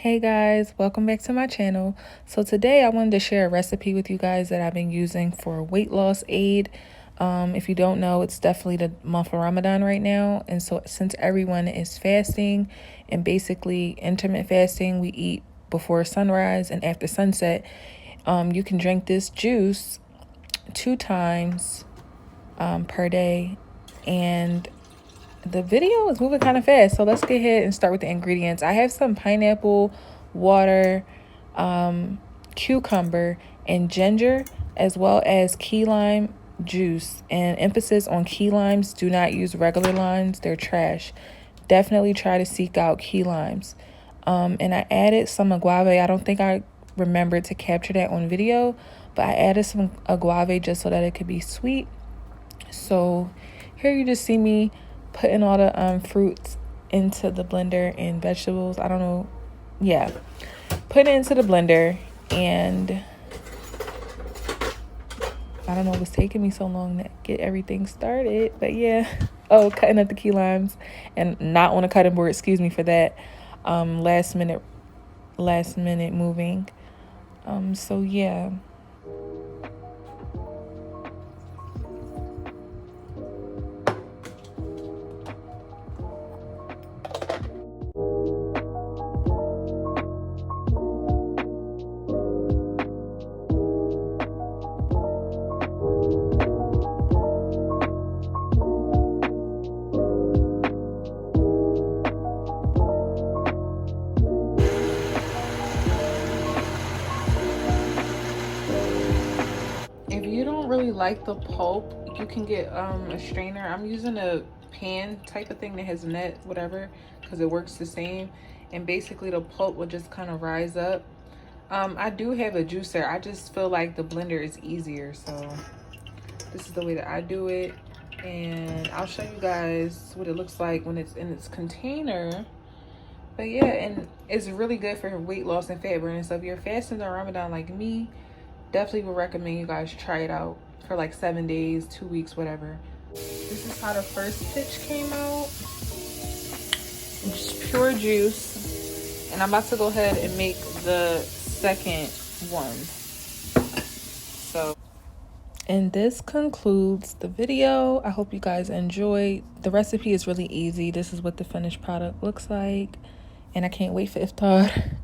Hey guys, welcome back to my channel. So today I wanted to share a recipe with you guys that I've been using for weight loss aid. If you don't know, it's definitely the month of Ramadan right now. And so since everyone is fasting and basically intermittent fasting, we eat before sunrise and after sunset. You can drink this juice 2 times per day, and the video is moving kind of fast, so let's get ahead and start with the ingredients. I have some pineapple, water, cucumber, and ginger, as well as key lime juice. And emphasis on key limes. Do not use regular limes, they're trash. Definitely try to seek out key limes. And I added some agave. I don't think I remembered to capture that on video, but I added some agave just so that it could be sweet. So here you just see me putting all the fruits into the blender and vegetables. I don't know. Yeah. Put it into the blender, and I don't know what's taking me so long to get everything started. But yeah. Oh, cutting up the key limes and not on a cutting board. Excuse me for that. Last minute moving. So yeah. If you don't really like the pulp, you can get a strainer. I'm using a pan type of thing that has net, whatever, because it works the same. And basically the pulp will just kind of rise up. I do have a juicer. I just feel like the blender is easier, so this is the way that I do it. And I'll show you guys what it looks like when it's in its container. But yeah, and it's really good for weight loss and fat burning. So if you're fasting on Ramadan like me, definitely would recommend you guys try it out for like 7 days, 2 weeks, whatever. This is how the first pitch came out. Just pure juice. And I'm about to go ahead and make the second one. And this concludes the video. I hope you guys enjoyed. The recipe is really easy. This is what the finished product looks like. And I can't wait for iftar.